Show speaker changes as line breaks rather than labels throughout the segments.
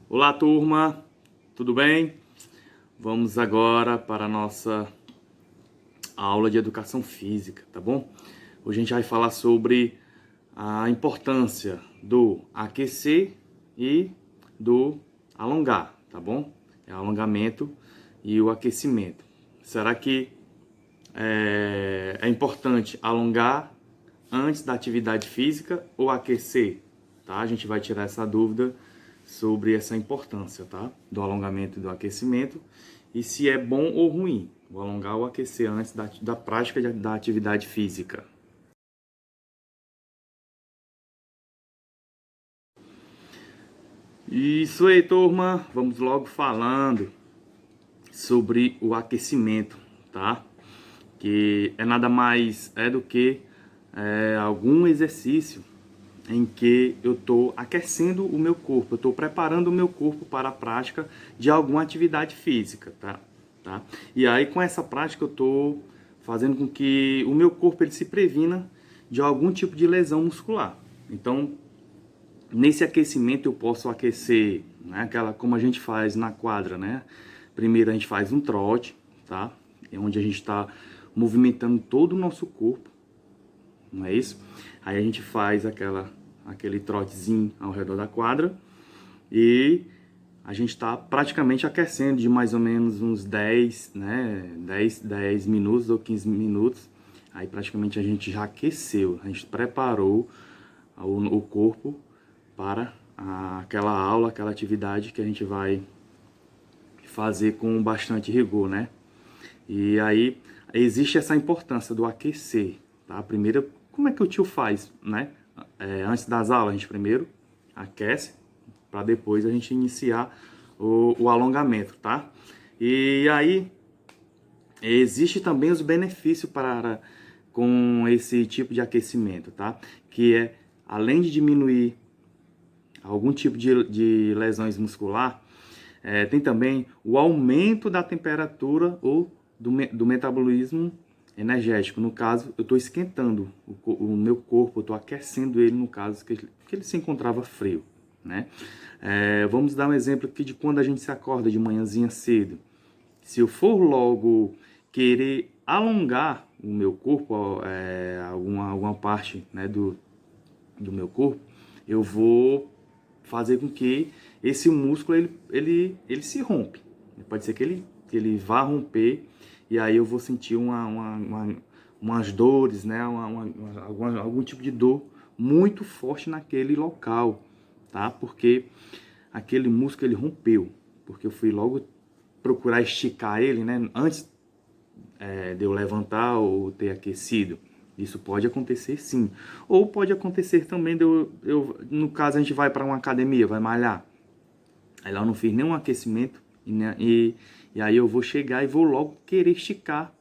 Olá, turma, tudo bem? Vamos agora para a nossa aula de educação física, tá bom? Hoje a gente vai falar sobre a importância do aquecer e do alongar, tá bom? É o alongamento e o aquecimento. Será que é importante alongar antes da atividade física ou aquecer? Tá? A gente vai tirar essa dúvida sobre essa importância, tá? Do alongamento e do aquecimento e se é bom ou ruim o alongar ou aquecer antes da prática da atividade física. Isso aí, turma. Vamos logo falando sobre o aquecimento, tá? Que é nada mais do que algum exercício em que eu estou aquecendo o meu corpo, eu estou preparando o meu corpo para a prática de alguma atividade física, tá? E aí com essa prática eu estou fazendo com que o meu corpo ele se previna de algum tipo de lesão muscular. Então, nesse aquecimento eu posso aquecer, né, aquela como a gente faz na quadra, né? Primeiro a gente faz um trote, tá? É onde a gente está movimentando todo o nosso corpo, não é isso? Aí a gente faz aquele trotezinho ao redor da quadra e a gente está praticamente aquecendo de mais ou menos uns 10, né? 10 minutos ou 15 minutos. Aí praticamente a gente já aqueceu, a gente preparou o corpo para aquela aula, aquela atividade que a gente vai fazer com bastante rigor, né? E aí existe essa importância do aquecer, tá? Primeiro, como é que o tio faz, né? Antes das aulas, a gente primeiro aquece para depois a gente iniciar o alongamento, tá? E aí existe também os benefícios com esse tipo de aquecimento, tá? Que é, além de diminuir algum tipo de lesões muscular, tem também o aumento da temperatura ou do metabolismo energético. No caso, eu estou esquentando o meu corpo, eu estou aquecendo ele, no caso, que ele se encontrava frio, né? Vamos dar um exemplo aqui de quando a gente se acorda de manhãzinha cedo. Se eu for logo querer alongar o meu corpo, alguma parte, né, do meu corpo, eu vou fazer com que esse músculo ele se rompe. Pode ser que ele vá romper e aí eu vou sentir umas dores, né? Algum tipo de dor muito forte naquele local, tá? Porque aquele músculo ele rompeu, porque eu fui logo procurar esticar ele, né? Antes de eu levantar ou ter aquecido. Isso pode acontecer sim. Ou pode acontecer também no caso a gente vai para uma academia, vai malhar. Aí lá eu não fiz nenhum aquecimento e aí eu vou chegar e vou logo querer esticar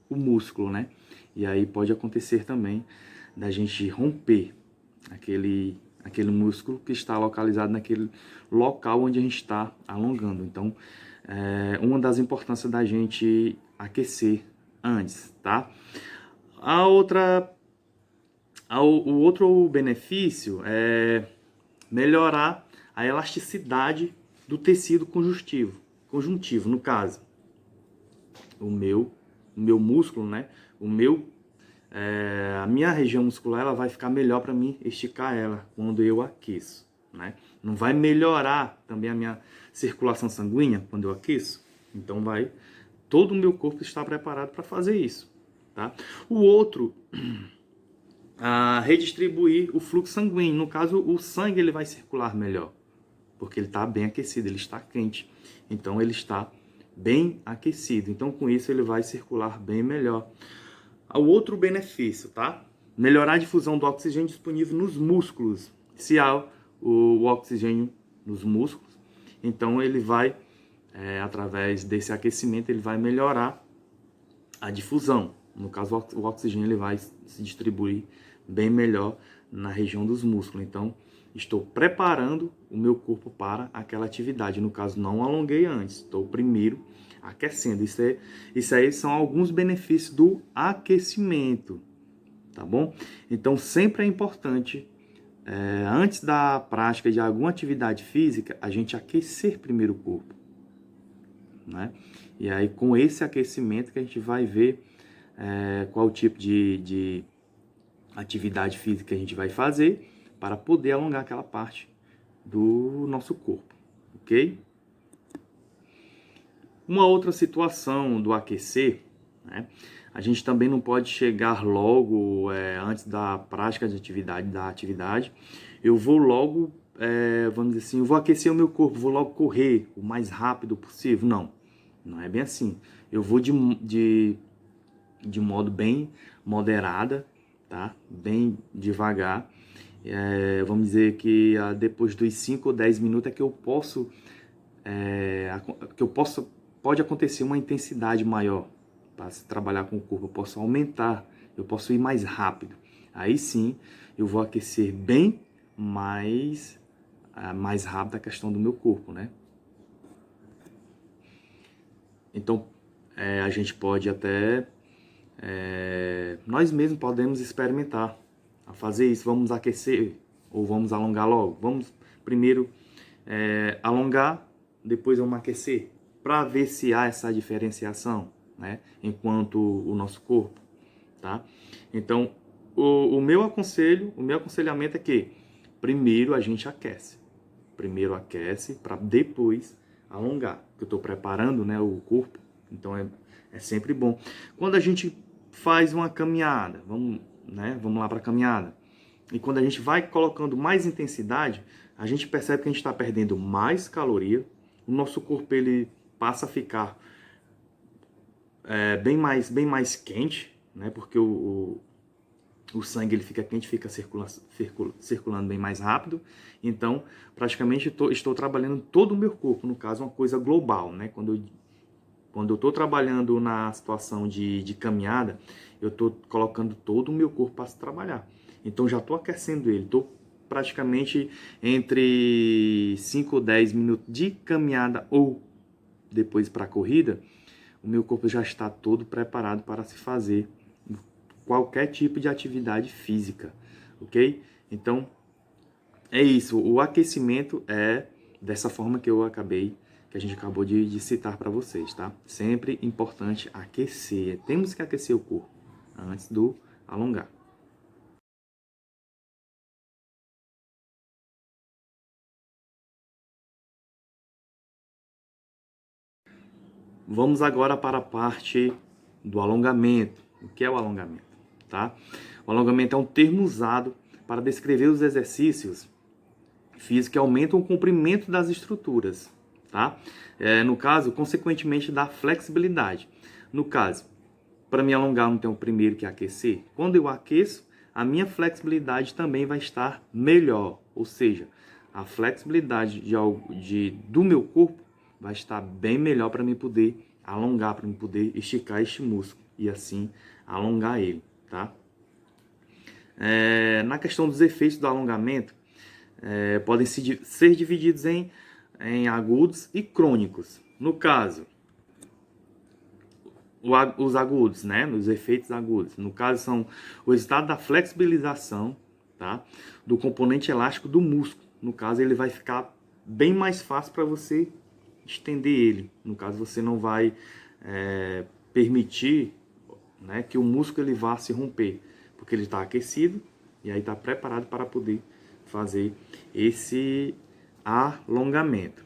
o músculo, né? E aí pode acontecer também da gente romper aquele músculo que está localizado naquele local onde a gente está alongando. Então, uma das importâncias da gente aquecer antes, tá? O outro benefício é melhorar a elasticidade do tecido conjuntivo, no caso, o meu músculo, né? A minha região muscular ela vai ficar melhor para mim esticar ela quando eu aqueço, né? Não vai melhorar também a minha circulação sanguínea quando eu aqueço, então todo o meu corpo está preparado para fazer isso, tá? O outro a redistribuir o fluxo sanguíneo. No caso, o sangue ele vai circular melhor, porque ele está bem aquecido, ele está quente. Então, ele está bem aquecido. Então, com isso, ele vai circular bem melhor. O outro benefício, tá? Melhorar a difusão do oxigênio disponível nos músculos. Se há o oxigênio nos músculos, então ele vai, através desse aquecimento, ele vai melhorar a difusão. No caso, o oxigênio ele vai se distribuir bem melhor na região dos músculos. Então, estou preparando o meu corpo para aquela atividade. No caso, não alonguei antes. Estou primeiro aquecendo. Isso aí são alguns benefícios do aquecimento, tá bom? Então, sempre é importante antes da prática de alguma atividade física, a gente aquecer primeiro o corpo, né? E aí, com esse aquecimento que a gente vai ver qual tipo de atividade física a gente vai fazer para poder alongar aquela parte do nosso corpo, ok? Uma outra situação do aquecer, né? A gente também não pode chegar logo antes da prática de atividade. Eu vou logo, vamos dizer assim, eu vou aquecer o meu corpo, vou logo correr o mais rápido possível. Não, não é bem assim. Eu vou de modo bem moderada, tá? Bem devagar. Vamos dizer que depois dos 5 ou 10 minutos é que eu posso, pode acontecer uma intensidade maior para se trabalhar com o corpo. Eu posso aumentar, eu posso ir mais rápido. Aí sim, eu vou aquecer bem mais rápido a questão do meu corpo, né? Então, a gente pode até, nós mesmos podemos experimentar a fazer isso. Vamos aquecer ou vamos alongar logo? Vamos primeiro alongar, depois vamos aquecer, para ver se há essa diferenciação, né, enquanto o nosso corpo, tá? Então, o meu aconselhamento é que primeiro a gente aquece. Primeiro aquece para depois alongar. Eu estou preparando, né, o corpo, então é sempre bom. Quando a gente faz uma caminhada, vamos lá para a caminhada, e quando a gente vai colocando mais intensidade, a gente percebe que a gente está perdendo mais caloria, o nosso corpo ele passa a ficar bem mais quente, né? Porque o sangue ele fica quente, fica circulando bem mais rápido. Então, praticamente estou trabalhando todo o meu corpo, no caso, uma coisa global, né? Quando eu estou trabalhando na situação de caminhada, eu estou colocando todo o meu corpo para se trabalhar. Então, já estou aquecendo ele. Estou praticamente entre 5 ou 10 minutos de caminhada ou depois para a corrida, o meu corpo já está todo preparado para se fazer qualquer tipo de atividade física, ok? Então, é isso. O aquecimento é dessa forma que a gente acabou de citar para vocês, tá? Sempre importante aquecer. Temos que aquecer o corpo antes do alongar. Vamos agora para a parte do alongamento. O que é o alongamento, tá? O alongamento é um termo usado para descrever os exercícios físicos que aumentam o comprimento das estruturas, tá? No caso, consequentemente, da flexibilidade. No caso, para me alongar, não tenho primeiro que aquecer. Quando eu aqueço, a minha flexibilidade também vai estar melhor. Ou seja, a flexibilidade do meu corpo vai estar bem melhor para mim poder alongar, para mim poder esticar este músculo e assim alongar ele, tá? Na questão dos efeitos do alongamento, podem ser divididos em agudos e crônicos. No caso, os agudos, né? Os efeitos agudos. No caso, são o resultado da flexibilização, tá? Do componente elástico do músculo. No caso, ele vai ficar bem mais fácil para você estender ele. No caso, você não vai permitir, né, que o músculo ele vá se romper, porque ele está aquecido e aí está preparado para poder fazer esse alongamento.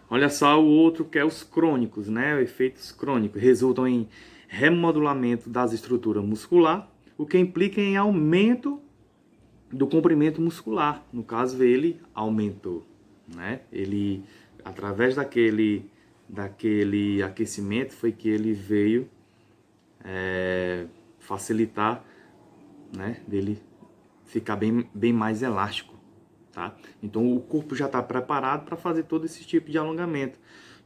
Olha só o outro que é os crônicos, né? Efeitos crônicos resultam em remodulamento das estruturas muscular, o que implica em aumento do comprimento muscular. No caso, ele aumentou, né? Ele, através daquele aquecimento, foi que ele veio facilitar, né? Dele ficar bem mais elástico. Tá? Então o corpo já está preparado para fazer todo esse tipo de alongamento,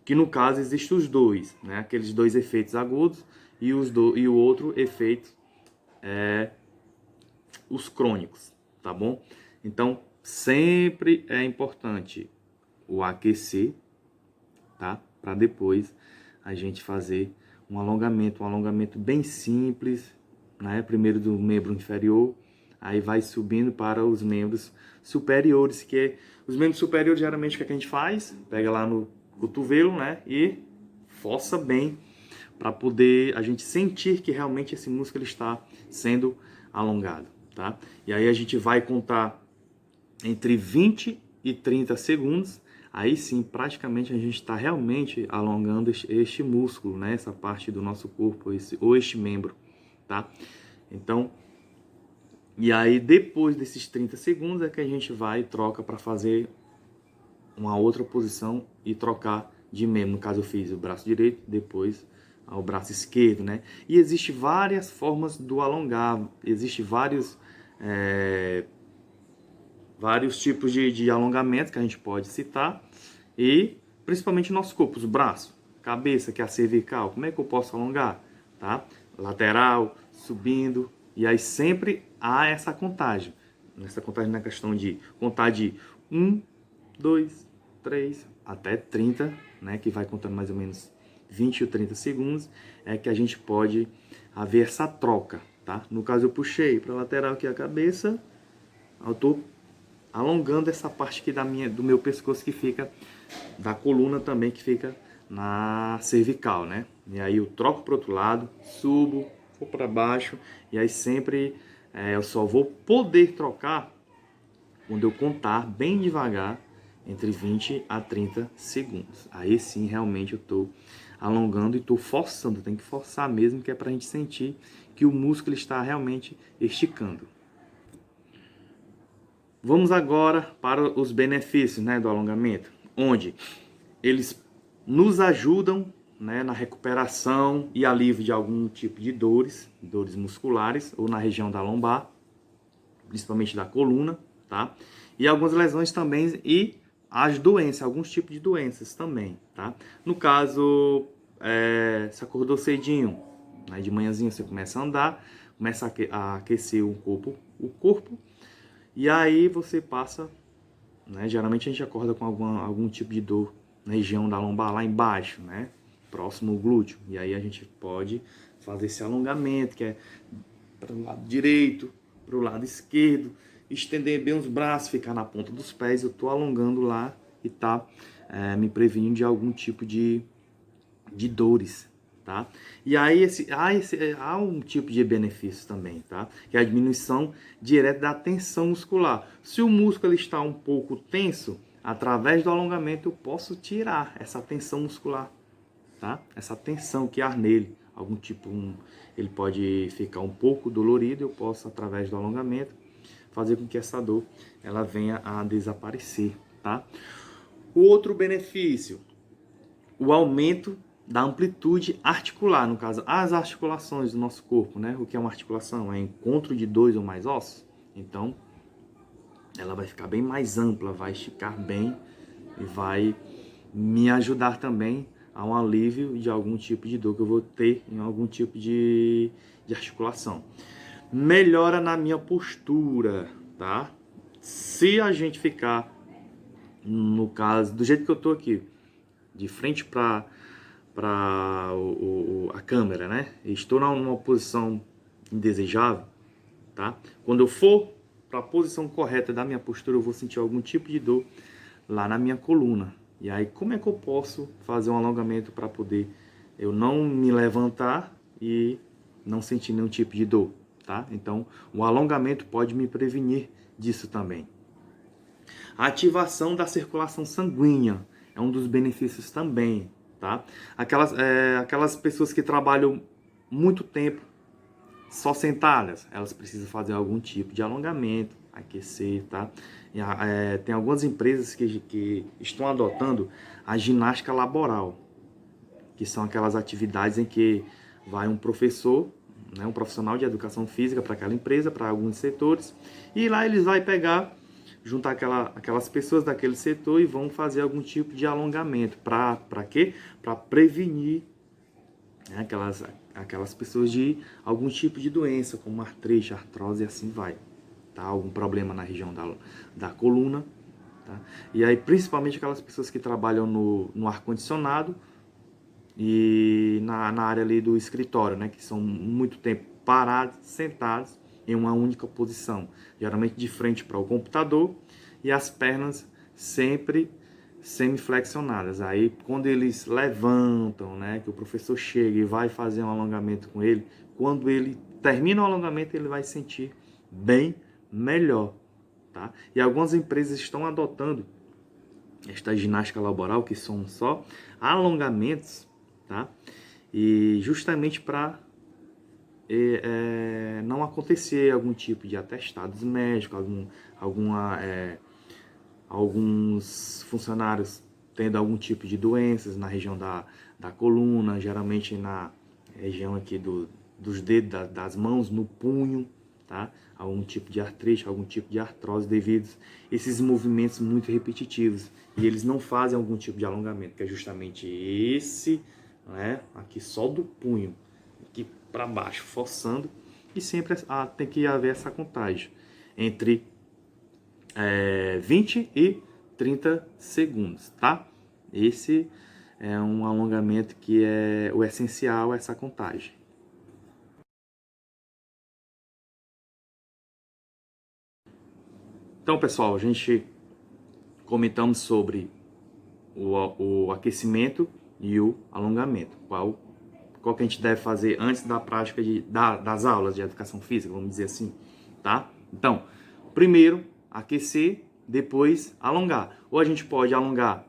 que no caso existem os dois, né? Aqueles dois efeitos agudos e o outro efeito os crônicos, tá bom? Então sempre é importante o aquecer, tá? Para depois a gente fazer um alongamento bem simples, né? Primeiro do membro inferior aí vai subindo para os membros superiores, os membros superiores geralmente o que a gente faz? Pega lá no cotovelo, né, e força bem para poder a gente sentir que realmente esse músculo está sendo alongado, tá? E aí a gente vai contar entre 20 e 30 segundos, aí sim, praticamente a gente está realmente alongando este músculo, né? Essa parte do nosso corpo, ou este membro, tá? Então, e aí depois desses 30 segundos é que a gente vai e troca para fazer uma outra posição e trocar de membro. No caso eu fiz o braço direito, depois o braço esquerdo, né? E existe várias formas do alongar, existe vários tipos de alongamento que a gente pode citar, e principalmente nosso corpo, os braços, cabeça, que é a cervical, como é que eu posso alongar? Tá? Lateral, subindo, e aí sempre há essa contagem. Nessa contagem na questão de contar de 1, 2, 3 até 30, né, que vai contando mais ou menos 20 ou 30 segundos, é que a gente pode haver essa troca, tá? No caso eu puxei para a lateral aqui a cabeça, eu estou alongando essa parte aqui do meu pescoço que fica, da coluna também que fica na cervical, né? E aí eu troco para o outro lado, subo, vou para baixo, e aí sempre eu só vou poder trocar quando eu contar bem devagar, entre 20 a 30 segundos. Aí sim, realmente eu estou alongando e estou forçando, tem que forçar mesmo, que é para a gente sentir que o músculo está realmente esticando. Vamos agora para os benefícios, né, do alongamento, onde eles nos ajudam, né, na recuperação e alívio de algum tipo de dores musculares ou na região da lombar, principalmente da coluna, tá? E algumas lesões também e as doenças, alguns tipos de doenças também, tá? No caso, se acordou cedinho, né, de manhãzinha você começa a andar, começa a aquecer o corpo, e aí você passa, né, geralmente a gente acorda com algum tipo de dor na região da lombar, lá embaixo, né, próximo ao glúteo, e aí a gente pode fazer esse alongamento, que é para o lado direito, para o lado esquerdo, estender bem os braços, ficar na ponta dos pés. Eu estou alongando lá e tá me prevenindo de algum tipo de dores, tá? E aí há um tipo de benefício também, tá? Que é a diminuição direta da tensão muscular. Se o músculo está um pouco tenso, através do alongamento eu posso tirar essa tensão muscular, tá? Essa tensão que há nele, algum tipo, ele pode ficar um pouco dolorido, eu posso, através do alongamento, fazer com que essa dor ela venha a desaparecer, tá? O outro benefício, o aumento da amplitude articular, no caso, as articulações do nosso corpo, né? O que é uma articulação? É encontro de 2 ou mais ossos. Então, ela vai ficar bem mais ampla, vai esticar bem e vai me ajudar também a um alívio de algum tipo de dor que eu vou ter em algum tipo de articulação. Melhora na minha postura, tá? Se a gente ficar, no caso, do jeito que eu tô aqui, de frente para a câmera, né? Estou numa posição indesejável, tá? Quando eu for para a posição correta da minha postura, eu vou sentir algum tipo de dor lá na minha coluna. E aí, como é que eu posso fazer um alongamento para poder eu não me levantar e não sentir nenhum tipo de dor, tá? Então, o alongamento pode me prevenir disso também. A ativação da circulação sanguínea é um dos benefícios também, tá? Aquelas pessoas que trabalham muito tempo só sentadas, elas precisam fazer algum tipo de alongamento, aquecer, tá? Tem algumas empresas que estão adotando a ginástica laboral, que são aquelas atividades em que vai um professor, né, um profissional de educação física para aquela empresa, para alguns setores, e lá eles vão pegar, juntar aquelas pessoas daquele setor e vão fazer algum tipo de alongamento. Para quê? Para prevenir, né, aquelas pessoas de algum tipo de doença, como artrite, artrose e assim vai. Tá? Algum problema na região da coluna. Tá? E aí, principalmente aquelas pessoas que trabalham no ar-condicionado e na área ali do escritório, né? Que são muito tempo parados, sentados, em uma única posição, geralmente de frente para o computador e as pernas sempre semiflexionadas. Aí, quando eles levantam, né, que o professor chega e vai fazer um alongamento com ele, quando ele termina o alongamento, ele vai sentir bem melhor, tá? E algumas empresas estão adotando esta ginástica laboral, que são só alongamentos, tá? E justamente para não acontecer algum tipo de atestados médicos, alguns funcionários tendo algum tipo de doenças na região da coluna, geralmente na região aqui dos dedos, das mãos, no punho, tá? Algum tipo de artrite, algum tipo de artrose devido a esses movimentos muito repetitivos. E eles não fazem algum tipo de alongamento, que é justamente esse, né? Aqui só do punho, aqui para baixo, forçando. E sempre tem que haver essa contagem entre 20 e 30 segundos, tá? Esse é um alongamento que é o essencial, essa contagem. Então, pessoal, a gente comentamos sobre o aquecimento e o alongamento. Qual que a gente deve fazer antes da prática das aulas de educação física, vamos dizer assim, tá? Então, primeiro aquecer, depois alongar. Ou a gente pode alongar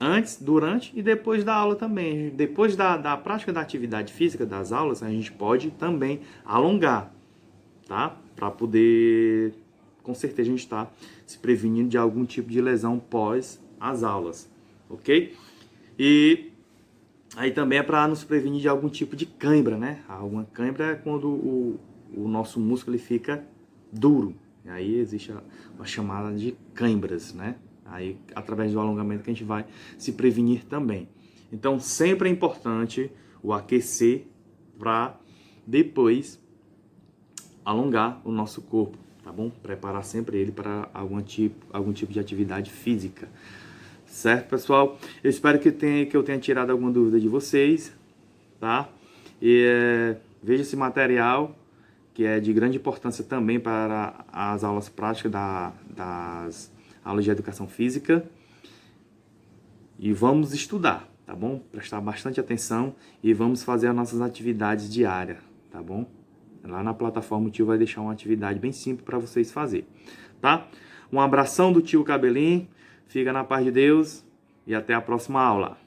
antes, durante e depois da aula também. Depois da prática da atividade física, das aulas, a gente pode também alongar, tá? Para poder, com certeza, a gente está se prevenindo de algum tipo de lesão pós as aulas, ok? E aí também é para nos prevenir de algum tipo de cãibra, né? Alguma cãibra é quando o nosso músculo ele fica duro. E aí existe a chamada de cãibras, né? Aí, através do alongamento que a gente vai se prevenir também. Então, sempre é importante o aquecer para depois alongar o nosso corpo, tá bom? Preparar sempre ele para algum tipo de atividade física. Certo, pessoal? Eu espero que eu tenha tirado alguma dúvida de vocês, tá? E veja esse material, que é de grande importância também para as aulas práticas das aulas de educação física. E vamos estudar, tá bom? Prestar bastante atenção e vamos fazer as nossas atividades diárias, tá bom? Lá na plataforma o tio vai deixar uma atividade bem simples para vocês fazer, tá? Um abração do tio Cabelinho, fica na paz de Deus e até a próxima aula.